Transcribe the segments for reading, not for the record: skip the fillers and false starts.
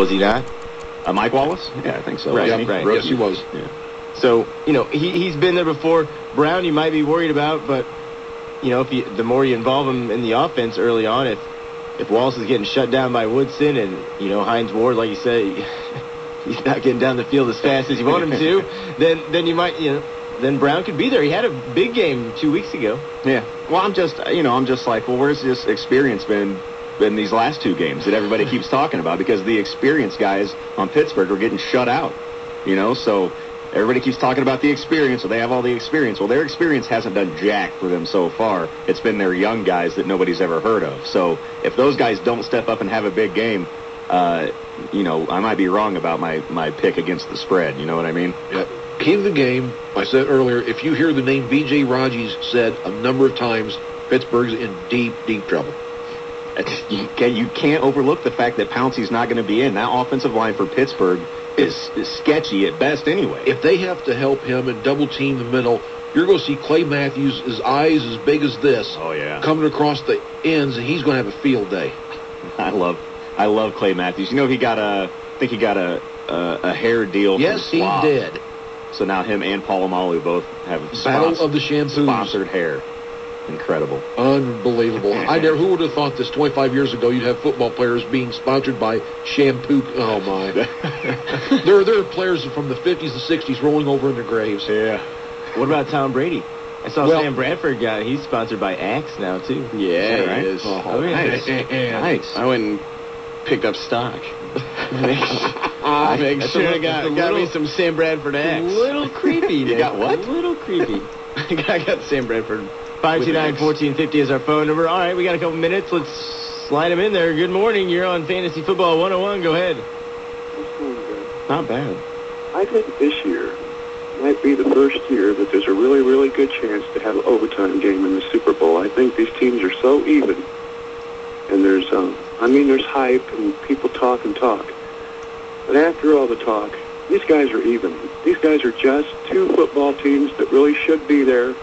Was he not? Mike Wallace? Yeah, I think so. Right, Right. Yes, he was. Yeah. So, he's been there before. Brown, you might be worried about, but, the more you involve him in the offense early on, if Wallace is getting shut down by Woodson and, Hines Ward, like you say, he's not getting down the field as fast as you want him to, then you might, then Brown could be there. He had a big game 2 weeks ago. Yeah. Well, I'm just like, well, where's this experience been these last two games that everybody keeps talking about? Because the experienced guys on Pittsburgh are getting shut out, so everybody keeps talking about the experience, so they have all the experience. Well, their experience hasn't done jack for them so far. It's been their young guys that nobody's ever heard of. So if those guys don't step up and have a big game, I might be wrong about my pick against the spread. You know what I mean? Yeah. Key to the game, I said earlier, if you hear the name B.J. Raji's said a number of times, Pittsburgh's in deep, deep trouble. You can't overlook the fact that Pouncey's not going to be in. That offensive line for Pittsburgh is sketchy at best anyway. If they have to help him and double team the middle, you're going to see Clay Matthews, his eyes as big as this, coming across the ends, and he's going to have a field day. I love Clay Matthews. He got I think he got a hair deal. Yes, he did. So now him and Polamalu both have Battle of the Shampoos. Sponsored hair. Incredible. Unbelievable. Who would have thought this 25 years ago you'd have football players being sponsored by shampoo? Oh, my. there are players from the 50s and 60s rolling over in their graves. Yeah. What about Tom Brady? I saw Sam Bradford he's sponsored by Axe now, too. Yeah, right? he is. Oh, nice. Nice. I went and picked up stock. Make sure I got me some Sam Bradford Axe. A little creepy. You got what? A little creepy. I got Sam Bradford. 529-1450 is our phone number. All right, we got a couple minutes. Let's slide him in there. Good morning. You're on Fantasy Football 101. Go ahead. Not bad. I think this year might be the first year that there's a really, really good chance to have an overtime game in the Super Bowl. I think these teams are so even. And there's hype and people talk and talk. But after all the talk, these guys are even. These guys are just two football teams that really should be there.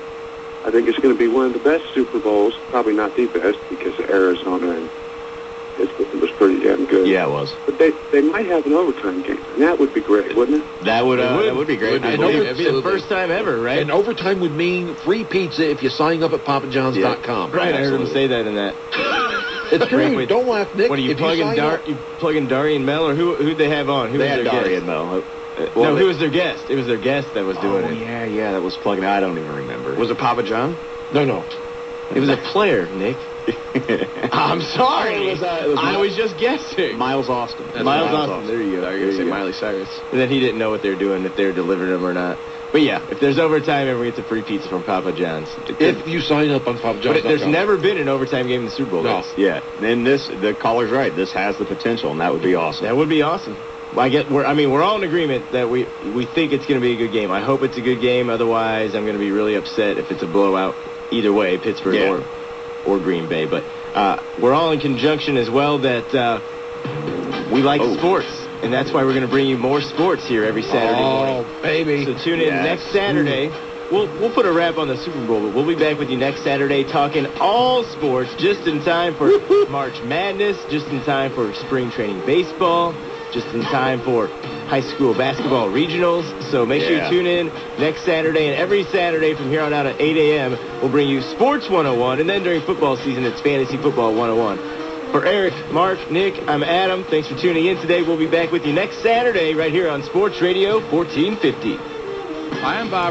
I think it's going to be one of the best Super Bowls. Probably not the best because of Arizona, and it was pretty damn good. Yeah, it was. But they might have an overtime game, and that would be great, wouldn't it? That would be great. It'd be the first time ever, right? And overtime would mean free pizza if you sign up at papajohns.com. Right, I heard him say that in that. It's true. Don't laugh, Nick. What are you plugging Darian Bell, or who'd they have on? They had Darian Bell. Who was their guest? It was their guest that was doing it. Yeah, that was plugging. I don't even remember. Was it Papa John? No. It was a player, Nick. I'm sorry. I was just guessing. Miles Austin. Miles Austin. There you go. I was going to say Miley Cyrus. And then he didn't know what they were doing, if they were delivering them or not. But yeah, if there's overtime, everyone gets a free pizza from Papa John's. If you sign up on PapaJohns.com. But there's never been an overtime game in the Super Bowl. No. Yeah. And the caller's right. This has the potential, and that would be awesome. That would be awesome. We're all in agreement that we think it's going to be a good game. I hope it's a good game. Otherwise, I'm going to be really upset if it's a blowout either way, Pittsburgh or Green Bay. But we're all in conjunction as well that we like sports. And that's why we're going to bring you more sports here every Saturday morning. Oh, baby. So tune in next Saturday. We'll put a wrap on the Super Bowl, but we'll be back with you next Saturday talking all sports just in time for March Madness, just in time for spring training baseball, just in time for high school basketball regionals. So make sure you tune in next Saturday, and every Saturday from here on out at 8 a.m. we'll bring you Sports 101, and then during football season, it's Fantasy Football 101. For Eric, Mark, Nick, I'm Adam. Thanks for tuning in today. We'll be back with you next Saturday right here on Sports Radio 1450. Hi, I'm Bob.